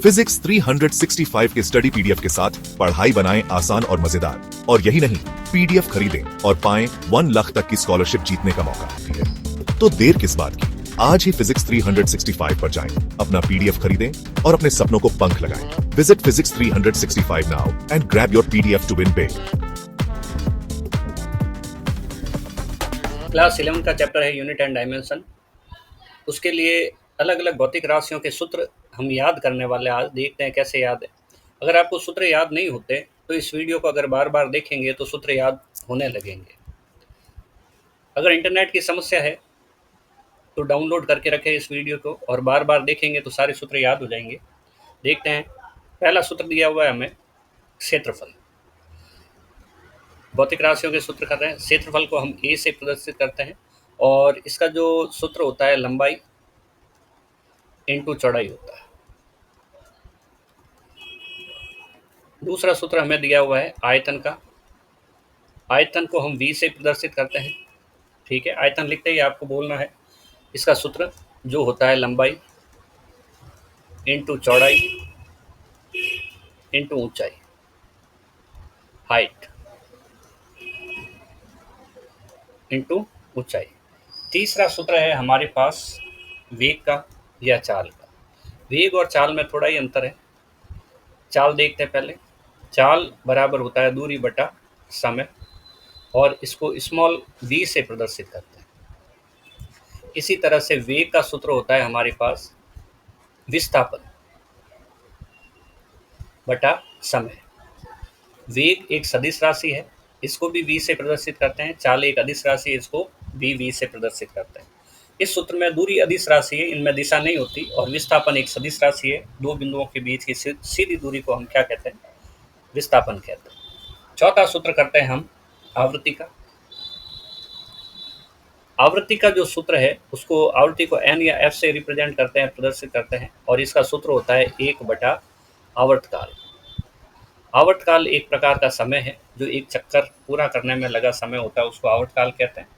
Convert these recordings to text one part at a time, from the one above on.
Physics 365 के study PDF के साथ पढ़ाई बनाएं आसान और मजेदार। और यही नहीं, पीडीएफ खरीदें और पाएं 1 लाख तक की स्कॉलरशिप जीतने का मौका भी है। तो देर किस बात की, आज ही फिजिक्स 365 पर जाएं, अपना पीडीएफ खरीदें और अपने सपनों को पंख लगाएं। Visit physics 365 now and grab your PDF to win big. Class 11 का चैप्टर है यूनिट एंड डायमेंशन। उसके लिए अलग अलग भौतिक राशियों के सूत्र हम याद करने वाले। आज देखते हैं कैसे याद है। अगर आपको सूत्र याद नहीं होते तो इस वीडियो को अगर बार बार देखेंगे तो सूत्र याद होने लगेंगे। अगर इंटरनेट की समस्या है तो डाउनलोड करके रखें इस वीडियो को और बार बार देखेंगे तो सारे सूत्र याद हो जाएंगे। देखते हैं, पहला सूत्र दिया हुआ है हमें क्षेत्रफल। भौतिक राशियों के सूत्र कर रहे हैं। क्षेत्रफल को हम ए से प्रदर्शित करते हैं और इसका जो सूत्र होता है लंबाई इंटू चौड़ाई होता है। दूसरा सूत्र हमें दिया हुआ है आयतन का। आयतन को हम v से प्रदर्शित करते हैं। ठीक है, आयतन लिखते ही आपको बोलना है इसका सूत्र जो होता है लंबाई इंटू चौड़ाई इंटू ऊंचाई, हाइट इंटू ऊंचाई। तीसरा सूत्र है हमारे पास वेग का या चाल का। वेग और चाल में थोड़ा ही अंतर है। चाल देखते हैं पहले। चाल बराबर होता है दूरी बटा समय और इसको स्मॉल v से प्रदर्शित करते हैं। इसी तरह से वेग का सूत्र होता है हमारे पास विस्थापन बटा समय। वेग एक सदिश राशि है, इसको भी v से प्रदर्शित करते हैं। चाल एक अदिश राशि है, इसको भी v से प्रदर्शित करते हैं। इस सूत्र में दूरी अदिश राशि है, इनमें दिशा नहीं होती, और विस्थापन एक सदिश राशि है। दो बिंदुओं के बीच की सीधी दूरी को हम क्या कहते हैं? विस्थापन कहते हैं। चौथा सूत्र करते हैं हम आवृत्ति का। आवृत्ति का जो सूत्र है उसको आवृत्ति को n या f से रिप्रेजेंट करते हैं, प्रदर्शित करते हैं, और इसका सूत्र होता है 1 बटा आवर्तकाल। आवर्तकाल एक प्रकार का समय है, जो एक चक्कर पूरा करने में लगा समय होता है, उसको आवर्तकाल कहते हैं।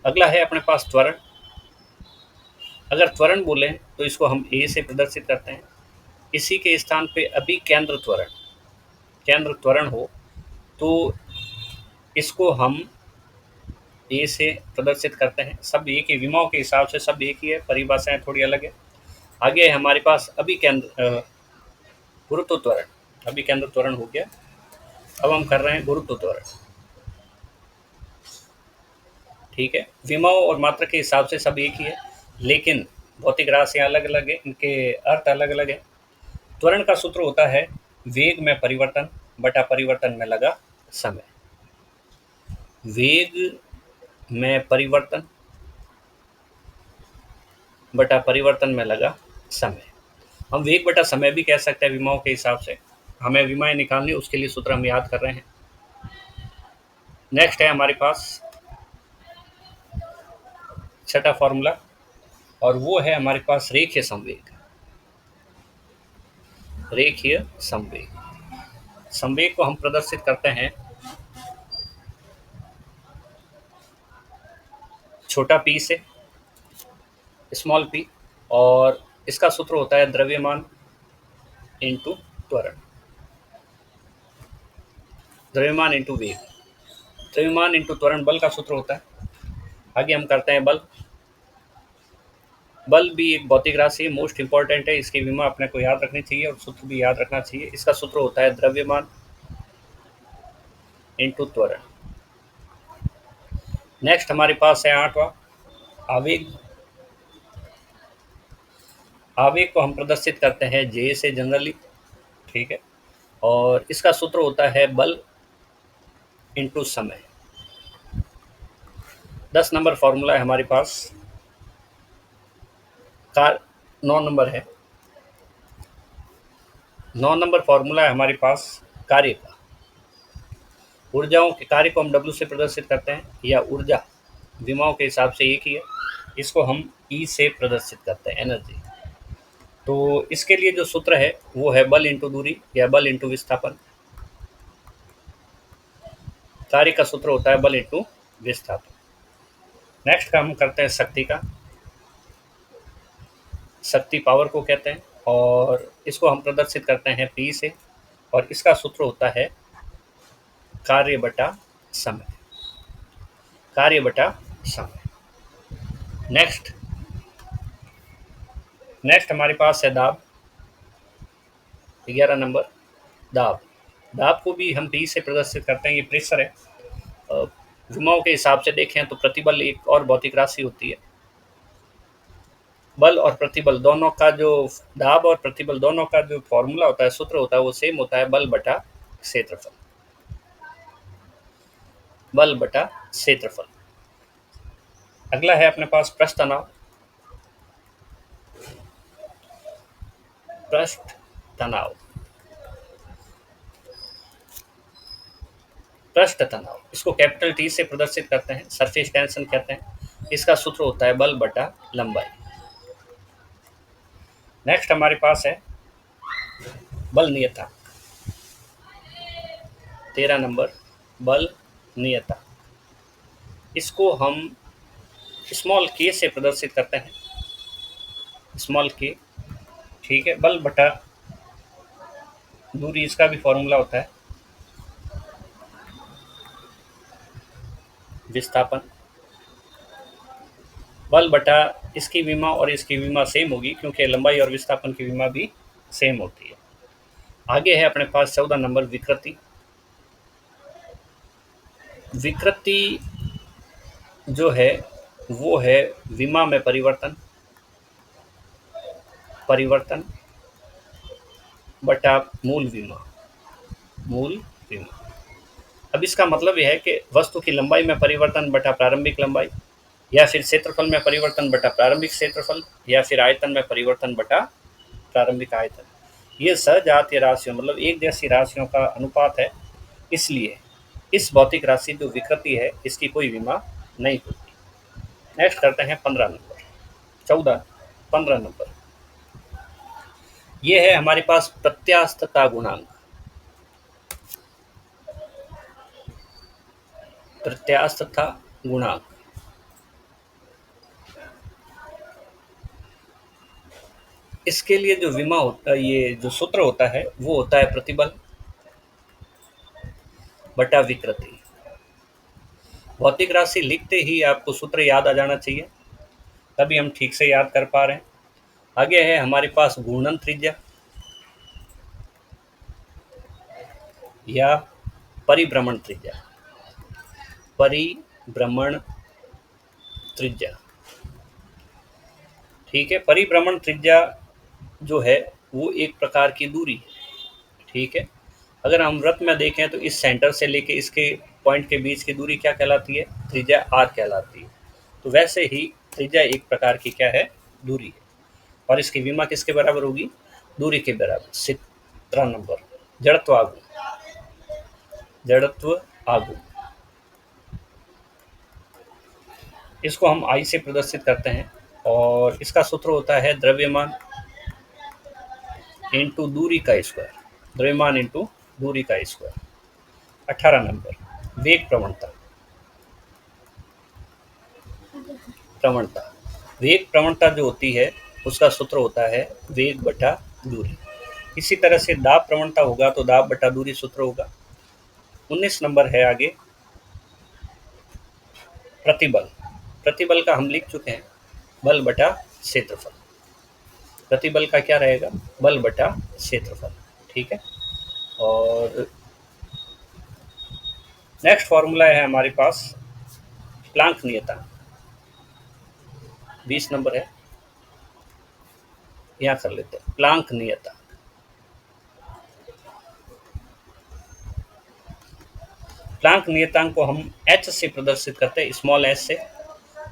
अगला है अपने पास त्वरण। अगर त्वरण बोले तो इसको हम a से प्रदर्शित करते हैं। इसी के स्थान पे अभी केंद्र त्वरण हो तो इसको हम ए से प्रदर्शित करते हैं। सब एक ही, विमाओं के हिसाब से सब एक ही है, परिभाषाएं थोड़ी अलग है। आगे है हमारे पास अभी केंद्र गुरुत्व त्वरण। अभी केंद्र त्वरण हो गया, अब हम कर रहे हैं गुरुत्व त्वरण। ठीक है, विमाओं और मात्रा के हिसाब से सब एक ही है, लेकिन भौतिक राशियां अलग अलग है, इनके अर्थ अलग अलग है। त्वरण का सूत्र होता है वेग में परिवर्तन बटा परिवर्तन में लगा समय। वेग में परिवर्तन बटा परिवर्तन में लगा समय। हम वेग बटा समय भी कह सकते हैं विमाओं के हिसाब से। हमें विमाएं निकालनी, उसके लिए सूत्र हम याद कर रहे हैं। नेक्स्ट है हमारे पास छठा फॉर्मूला, और वो है हमारे पास रेखीय संवेग। रेखीय संवेग, संवेग को हम प्रदर्शित करते हैं छोटा p से, स्मॉल p, और इसका सूत्र होता है द्रव्यमान इंटू त्वरण, द्रव्यमान इंटू वेग। द्रव्यमान इंटू त्वरण बल का सूत्र होता है। आगे हम करते हैं बल। बल भी एक भौतिक राशि है, मोस्ट इंपॉर्टेंट है, इसकी विमा अपने को याद रखनी चाहिए और सूत्र भी याद रखना चाहिए। इसका सूत्र होता है द्रव्यमान इंटू त्वरण। नेक्स्ट हमारे पास है आठवां आवेग। आवेग को हम प्रदर्शित करते हैं जे से जनरली। ठीक है, और इसका सूत्र होता है बल इंटू समय। 10 नंबर फॉर्मूला है हमारे पास, 9 नंबर है, 9 नंबर फॉर्मूला है हमारे पास कार्य का। ऊर्जाओं के कार्य को हम W से प्रदर्शित करते हैं, या ऊर्जा विमाओं के हिसाब से एक ही है, इसको हम E से प्रदर्शित करते हैं, एनर्जी। तो इसके लिए जो सूत्र है वो है बल इंटू दूरी या बल इंटू विस्थापन। कार्य का सूत्र होता है बल इंटू विस्थापन। नेक्स्ट का हम करते हैं शक्ति का। शक्ति पावर को कहते हैं, और इसको हम प्रदर्शित करते हैं P से, और इसका सूत्र होता है कार्य बटा समय। कार्य बटा समय। नेक्स्ट हमारे पास है दाब। 11 नंबर दाब। दाब को भी हम P से प्रदर्शित करते हैं। ये प्रेशर है। विमाओं के हिसाब से देखें तो प्रतिबल एक और भौतिक राशि होती है। बल और प्रतिबल दोनों का जो, दाब और प्रतिबल दोनों का जो फॉर्मूला होता है, सूत्र होता है, वो सेम होता है, बल बटा क्षेत्रफल। बल बटा क्षेत्रफल। अगला है अपने पास पृष्ठ तनाव। पृष्ठ तनाव। पृष्ठ तनाव, इसको कैपिटल T से प्रदर्शित करते हैं, सरफेस टेंशन कहते हैं। इसका सूत्र होता है बल बटा लंबाई। नेक्स्ट हमारे पास है बल नियतांक। 13 नंबर बल नियतांक। इसको हम स्मॉल k से प्रदर्शित करते हैं, स्मॉल k। ठीक है। बल बटा दूरी, इसका भी फॉर्मूला होता है विस्थापन। बल बटा इसकी विमा और इसकी विमा सेम होगी, क्योंकि लंबाई और विस्थापन की विमा भी सेम होती है। आगे है अपने पास 14 नंबर विकृति। विकृति जो है वो है विमा में परिवर्तन बटा मूल विमा। अब इसका मतलब यह है कि वस्तु की लंबाई में परिवर्तन बटा प्रारंभिक लंबाई, या फिर क्षेत्रफल में परिवर्तन बटा प्रारंभिक क्षेत्रफल, या फिर आयतन में परिवर्तन बटा प्रारंभिक आयतन। ये सजातीय राशियों, मतलब एक जैसी राशियों का अनुपात है। इसलिए इस भौतिक राशि जो विकृति है, इसकी कोई विमा नहीं होती। नेक्स्ट करते हैं 15 नंबर। 15 नंबर ये है हमारे पास प्रत्यास्थता गुणांक। प्रत्यास्थता गुणांक, इसके लिए जो विमा होता है, ये जो सूत्र होता है वो होता है प्रतिबल बटा विकृति। भौतिक राशि लिखते ही आपको सूत्र याद आ जाना चाहिए, तभी हम ठीक से याद कर पा रहे हैं। आगे है हमारे पास घूर्णन त्रिज्या या परिभ्रमण त्रिज्या। परिभ्रमण त्रिज्या, ठीक है। परिभ्रमण त्रिज्या जो है वो एक प्रकार की दूरी है, ठीक है। अगर हम वृत्त में देखें तो इस सेंटर से लेके इसके पॉइंट के बीच की दूरी क्या कहलाती है? त्रिज्या r कहलाती है। तो वैसे ही त्रिज्या एक प्रकार की क्या है? दूरी है। और इसकी विमा किसके बराबर होगी? दूरी के बराबर। 17 नंबर जड़त्व आघूर्ण। जड़त्व आघूर्ण, इसको हम I से प्रदर्शित करते हैं, और इसका सूत्र होता है द्रव्यमान इंटू दूरी का स्क्वायर। द्रव्यमान इंटू दूरी का स्क्वायर। 18 नंबर वेग प्रवणता। वेग प्रवणता जो होती है उसका सूत्र होता है वेग बटा दूरी। इसी तरह से दाब प्रवणता होगा तो दाब बटा दूरी सूत्र होगा। 19 नंबर है आगे प्रतिबल। प्रतिबल का हम लिख चुके हैं, बल बटा क्षेत्रफल। प्रतिबल का क्या रहेगा? बल बटा क्षेत्रफल, ठीक है। और नेक्स्ट फॉर्मूला है हमारे पास प्लांक नियतांक। 20 नंबर है, यहाँ कर लेते हैं प्लांक नियतांक। प्लांक नियतांक को हम h से प्रदर्शित करते हैं, स्मॉल h से,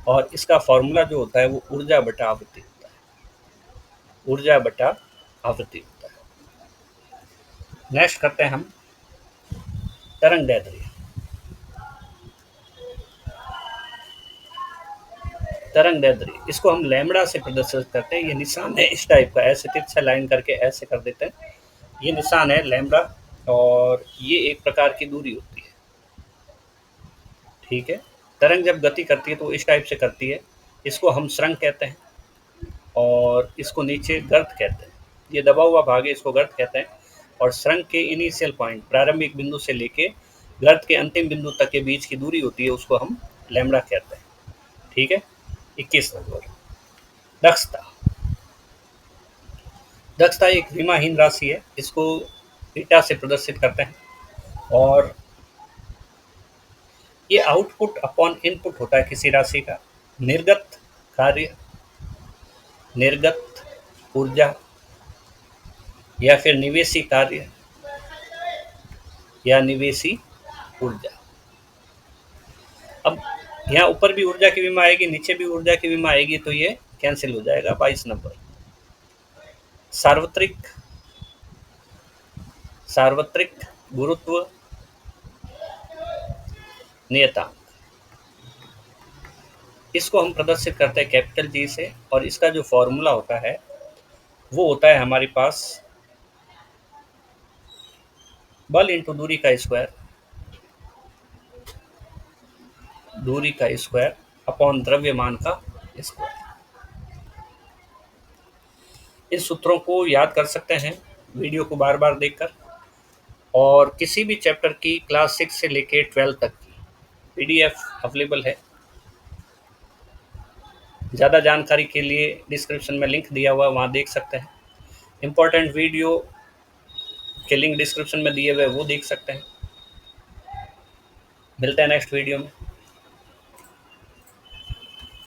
और इसका फॉर्मूला जो होता है वो ऊर्जा बटा आवृत्ति होता है। ऊर्जा बटा आवृत्ति होता है। नेक्स्ट करते हैं हम तरंग दैर्ध्य। तरंग दैर्ध्य, इसको हम लैम्बडा से प्रदर्शित करते हैं। ये निशान है इस टाइप का, ऐसे तिरछा लाइन करके ऐसे कर देते हैं। ये निशान है लैम्बडा, और ये एक प्रकार की दूरी होती है, ठीक है। तरंग जब गति करती है तो इस टाइप से करती है। इसको हम स्रंग कहते हैं, और इसको नीचे गर्त कहते हैं। ये दबा हुआ भाग है, इसको गर्त कहते हैं। और सुरंग के इनिशियल पॉइंट, प्रारंभिक बिंदु से लेके गर्त के अंतिम बिंदु तक के बीच की दूरी होती है, उसको हम लैम्बडा कहते हैं। ठीक है। 21 नंबर, दक्षता। दक्षता एक विमाहीन राशि है, इसको बीटा से प्रदर्शित करते हैं। और ये आउटपुट अपॉन इनपुट होता है किसी राशि का। निर्गत कार्य, निर्गत ऊर्जा, या फिर निवेशी कार्य या निवेशी ऊर्जा। अब यहाँ ऊपर भी ऊर्जा की विमा आएगी, नीचे भी ऊर्जा की विमा आएगी, तो ये कैंसिल हो जाएगा। 22 नंबर, सार्वत्रिक, सार्वत्रिक गुरुत्व नियतांक। इसको हम प्रदर्शित करते हैं कैपिटल जी से, और इसका जो फॉर्मूला होता है वो होता है हमारे पास बल इंटू दूरी का स्क्वायर, दूरी का स्क्वायर अपॉन द्रव्यमान का स्क्वायर। इन सूत्रों को याद कर सकते हैं वीडियो को बार बार देखकर। और किसी भी चैप्टर की क्लास 6 से लेके 12 तक की पीडीएफ अवेलेबल है। ज़्यादा जानकारी के लिए डिस्क्रिप्शन में लिंक दिया हुआ है, वहाँ देख सकते हैं। इम्पोर्टेंट वीडियो के लिंक डिस्क्रिप्शन में दिए हुए, वो देख सकते हैं। मिलते हैं नेक्स्ट वीडियो में।